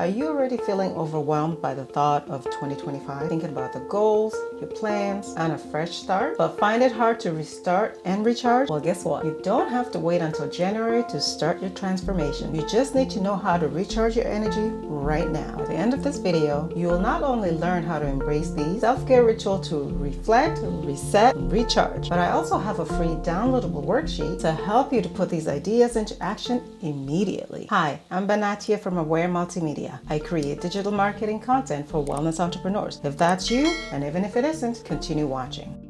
Are you already feeling overwhelmed by the thought of 2025? Thinking about the goals, your plans, and a fresh start, but find it hard to restart and recharge? Well, guess what? You don't have to wait until January to start your transformation. You just need to know how to recharge your energy right now. At the end of this video, you will not only learn how to embrace these self-care rituals to reflect, reset, and recharge, but I also have a free downloadable worksheet to help you to put these ideas into action immediately. Hi, I'm Banatia from Aware Multimedia. I create digital marketing content for wellness entrepreneurs. If that's you, and even if it isn't, continue watching.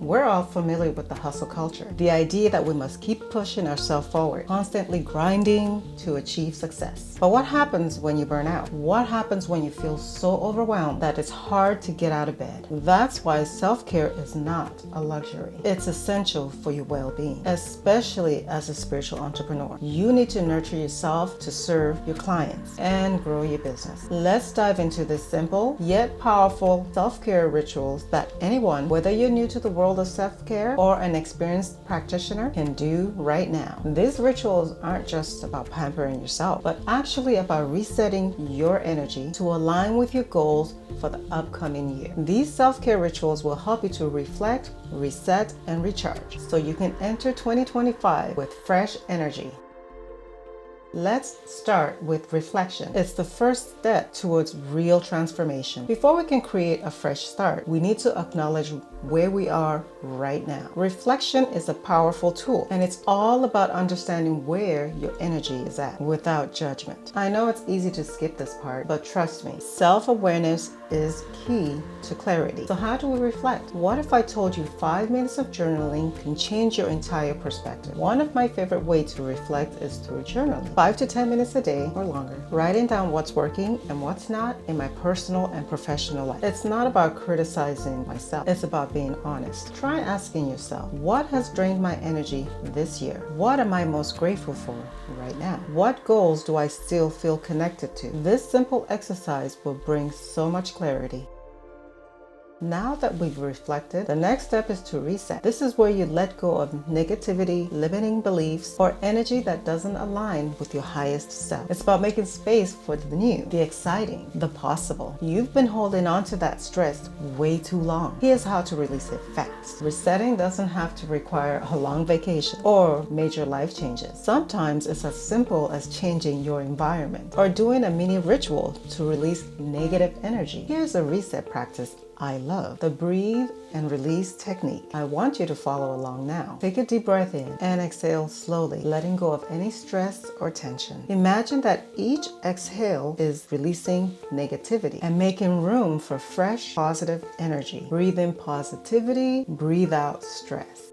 We're all familiar with the hustle culture, the idea that we must keep pushing ourselves forward, constantly grinding to achieve success. But what happens when you burn out? What happens when you feel so overwhelmed that it's hard to get out of bed? That's why self-care is not a luxury. It's essential for your well-being, especially as a spiritual entrepreneur. You need to nurture yourself to serve your clients and grow your business. Let's dive into this simple yet powerful self-care rituals that anyone, whether you're new to the world of self-care or an experienced practitioner, can do right now. These rituals aren't just about pampering yourself, but actually about resetting your energy to align with your goals for the upcoming year. These self-care rituals will help you to reflect, reset, and recharge so you can enter 2025 with fresh energy. Let's start with reflection. It's the first step towards real transformation. Before we can create a fresh start, we need to acknowledge where we are right now. Reflection is a powerful tool, and it's all about understanding where your energy is at without judgment. I know it's easy to skip this part, but trust me, self-awareness is key to clarity. So how do we reflect? What if I told you 5 minutes of journaling can change your entire perspective? One of my favorite ways to reflect is through journaling. 5 to 10 minutes a day or longer, writing down what's working and what's not in my personal and professional life. It's not about criticizing myself. It's about being honest. Try asking yourself, what has drained my energy this year? What am I most grateful for right now? What goals do I still feel connected to? This simple exercise will bring so much clarity. Now that we've reflected, the next step is to reset. This is where you let go of negativity, limiting beliefs, or energy that doesn't align with your highest self. It's about making space for the new, the exciting, the possible. You've been holding on to that stress way too long. Here's how to release it fast. Resetting doesn't have to require a long vacation or major life changes. Sometimes it's as simple as changing your environment or doing a mini ritual to release negative energy. Here's a reset practice I love, the breathe and release technique. I want you to follow along now. Take a deep breath in and exhale slowly, letting go of any stress or tension. Imagine that each exhale is releasing negativity and making room for fresh, positive energy. Breathe in positivity, breathe out stress.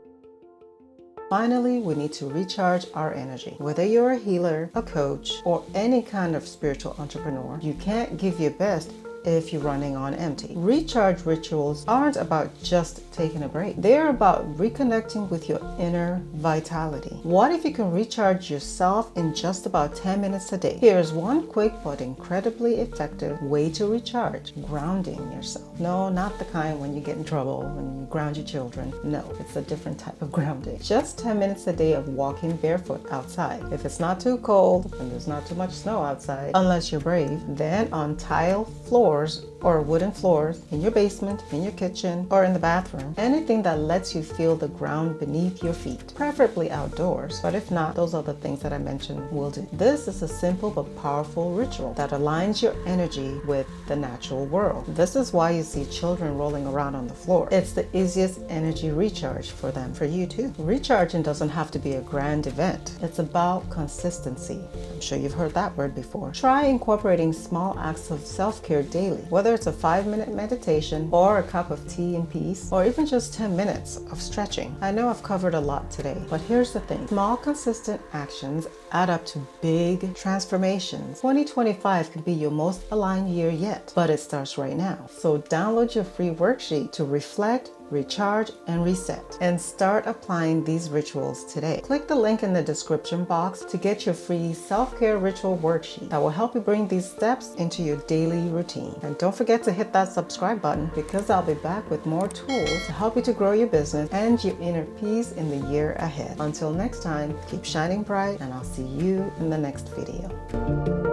Finally, we need to recharge our energy. Whether you're a healer, a coach, or any kind of spiritual entrepreneur, you can't give your best if you're running on empty. Recharge rituals aren't about just taking a break. They're about reconnecting with your inner vitality. What if you can recharge yourself in just about 10 minutes a day? Here's one quick but incredibly effective way to recharge: grounding yourself. No, not the kind when you get in trouble, when you ground your children. No, it's a different type of grounding. Just 10 minutes a day of walking barefoot outside. If it's not too cold and there's not too much snow outside, unless you're brave, then on tile floors or wooden floors in your basement, in your kitchen, or in the bathroom. Anything that lets you feel the ground beneath your feet, preferably outdoors, but if not, those other things that I mentioned will do. This is a simple but powerful ritual that aligns your energy with the natural world. This is why you see children rolling around on the floor. It's the easiest energy recharge for them, for you too. Recharging doesn't have to be a grand event. It's about consistency. I'm sure you've heard that word before. Try incorporating small acts of self-care daily, whether it's a 5-minute meditation or a cup of tea in peace, or even just 10 minutes of stretching. I know I've covered a lot today, but here's the thing. Small, consistent actions add up to big transformations. 2025 could be your most aligned year yet, but it starts right now. So download your free worksheet to reflect, recharge, and reset, and start applying these rituals today. Click the link in the description box to get your free self-care ritual worksheet that will help you bring these steps into your daily routine. And don't forget to hit that subscribe button, because I'll be back with more tools to help you to grow your business and your inner peace in the year ahead. Until next time, keep shining bright, and I'll see you in the next video.